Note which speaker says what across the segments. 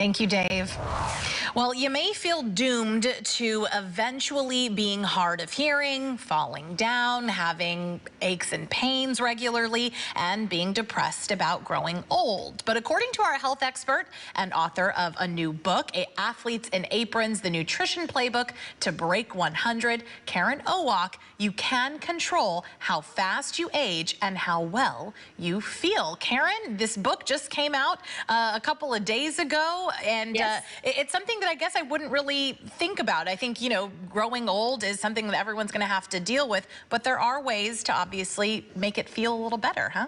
Speaker 1: Thank you, Dave. Well, you may feel doomed to eventually being hard of hearing, falling down, having aches and pains regularly, and being depressed about growing old. But according to our health expert and author of a new book, Athletes in Aprons, the Nutrition Playbook to Break 100, Karen Owoc, you can control how fast you age and how well you feel. Karen, this book just came out a couple of days ago. And
Speaker 2: Yes.
Speaker 1: it's something that I guess I wouldn't really think about. I think, growing old is something that everyone's going to have to deal with, but there are ways to obviously make it feel a little better, huh?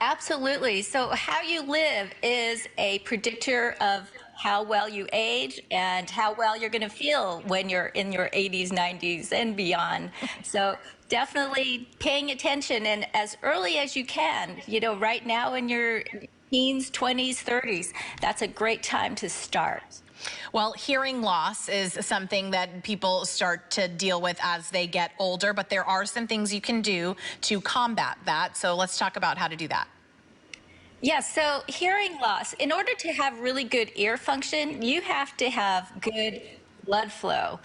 Speaker 2: Absolutely. So how you live is a predictor of how well you age and how well you're going to feel when you're in your 80s, 90s, and beyond. So definitely paying attention, and as early as you can, right now in your teens, 20s, 30s, that's a great time to start.
Speaker 1: Well, hearing loss is something that people start to deal with as they get older, but there are some things you can do to combat that. So let's talk about how to do that.
Speaker 2: Yes, so hearing loss, in order to have really good ear function, you have to have good blood flow.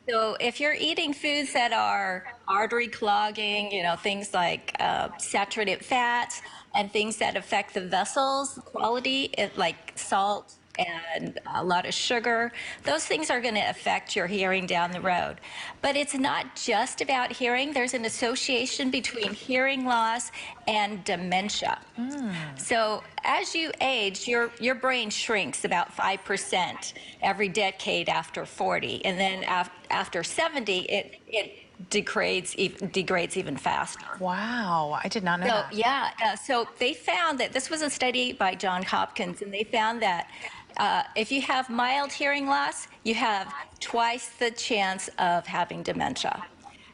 Speaker 2: So if you're eating foods that are artery clogging, things like saturated fats and things that affect the vessels quality, like salt and a lot of sugar, those things are going to affect your hearing down the road. But it's not just about hearing. There's an association between hearing loss and dementia. So as you age, your brain shrinks about 5% every decade after 40. And then after 70, it degrades even faster.
Speaker 1: Wow, I did not know that.
Speaker 2: Yeah, so they found that this was a study by Johns Hopkins, and they found that if you have mild hearing loss, you have twice the chance of having dementia.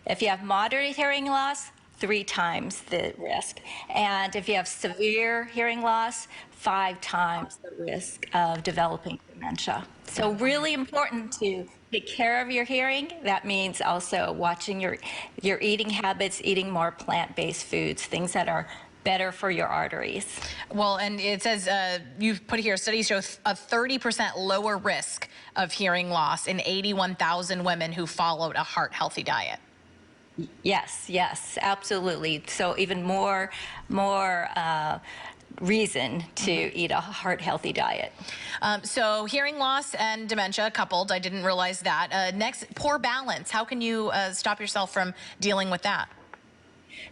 Speaker 2: If you have moderate hearing loss, 3 times the risk. And if you have severe hearing loss, 5 times the risk of developing dementia. So really important to take care of your hearing. That means also watching your eating habits, eating more plant-based foods, things that are better for your arteries.
Speaker 1: Well, and it says, you've put here, studies show a 30% lower risk of hearing loss in 81,000 women who followed a heart-healthy diet.
Speaker 2: Yes, absolutely. So even more reason to eat a heart-healthy diet.
Speaker 1: So hearing loss and dementia coupled, I didn't realize that. Next, poor balance. How can you stop yourself from dealing with that?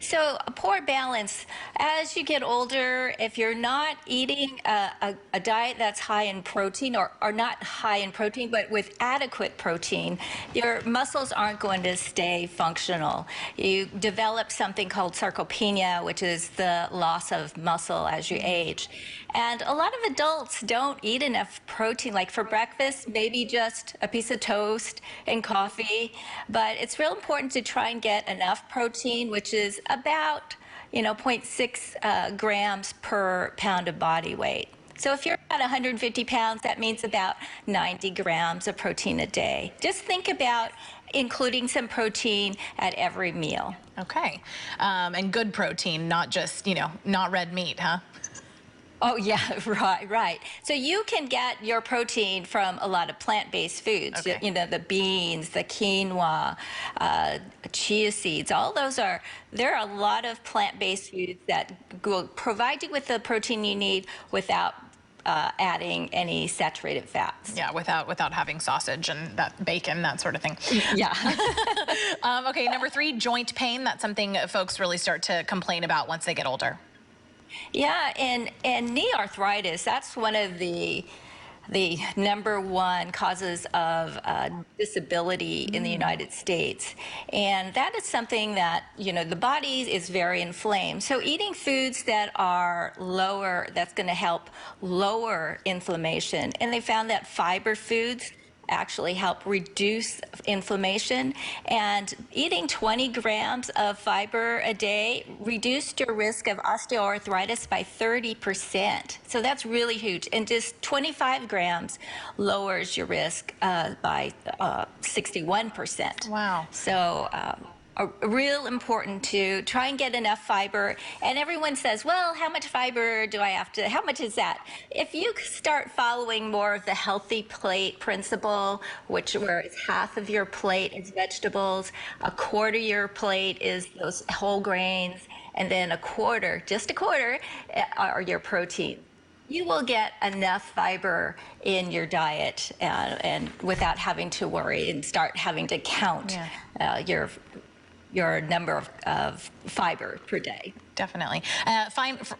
Speaker 2: So a poor balance, as you get older, if you're not eating a diet that's high in protein, or not high in protein, but with adequate protein, your muscles aren't going to stay functional. You develop something called sarcopenia, which is the loss of muscle as you age. And a lot of adults don't eat enough protein, like for breakfast, maybe just a piece of toast and coffee. But it's real important to try and get enough protein, which is about 0.6 grams per pound of body weight. So if you're about 150 pounds, that means about 90 grams of protein a day. Just think about including some protein at every meal.
Speaker 1: Okay. And good protein, not just, not red meat, huh?
Speaker 2: Oh, yeah, right. So you can get your protein from a lot of plant-based foods,
Speaker 1: Okay.
Speaker 2: The beans, the quinoa, chia seeds, there are a lot of plant-based foods that will provide you with the protein you need without adding any saturated fats.
Speaker 1: Yeah, without having sausage and that bacon, that sort of thing.
Speaker 2: Yeah.
Speaker 1: Okay, number 3, joint pain. That's something folks really start to complain about once they get older.
Speaker 2: Yeah, and knee arthritis, that's one of the number 1 causes of disability in the United States. And that is something that, the body is very inflamed. So eating foods that are lower, that's going to help lower inflammation. And they found that fiber foods actually help reduce inflammation, and eating 20 grams of fiber a day reduced your risk of osteoarthritis by 30%. So that's really huge. And just 25 grams lowers your risk by 61%.
Speaker 1: Wow.
Speaker 2: So real important to try and get enough fiber. And everyone says, well, how much fiber do I have to, how much is that? If you start following more of the healthy plate principle, where it's half of your plate is vegetables, a quarter of your plate is those whole grains, and then a quarter, just a quarter, are your protein. You will get enough fiber in your diet and without having to worry and start having to count your number of fiber per day.
Speaker 1: Definitely.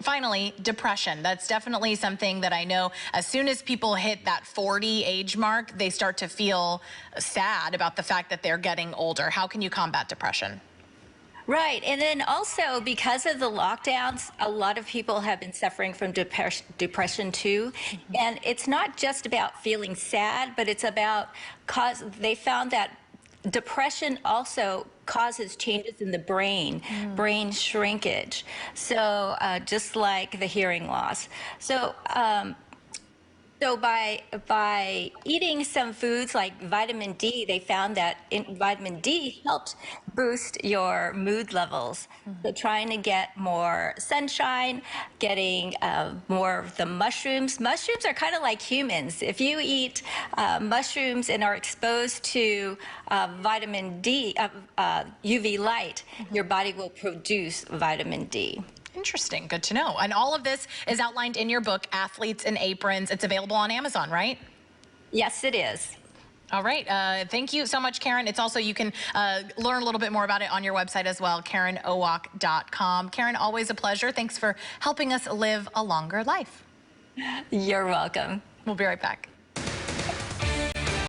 Speaker 1: Finally, depression. That's definitely something that I know as soon as people hit that 40 age mark, they start to feel sad about the fact that they're getting older. How can you combat depression?
Speaker 2: Right. And then also, because of the lockdowns, a lot of people have been suffering from depression too. Mm-hmm. And it's not just about feeling sad, but it's about they found that depression also causes changes in the brain, brain shrinkage. So just like the hearing loss. So so by eating some foods like vitamin D, they found that vitamin D helped boost your mood levels. So trying to get more sunshine, getting more of the mushrooms. Mushrooms are kind of like humans. If you eat mushrooms and are exposed to vitamin D, UV light, your body will produce vitamin D.
Speaker 1: Interesting. Good to know. And all of this is outlined in your book, Athletes in Aprons. It's available on Amazon, right?
Speaker 2: Yes, it is.
Speaker 1: All right. Thank you so much, Karen. It's also, you can learn a little bit more about it on your website as well, KarenOwoc.com. Karen, always a pleasure. Thanks for helping us live a longer life.
Speaker 2: You're welcome.
Speaker 1: We'll be right back.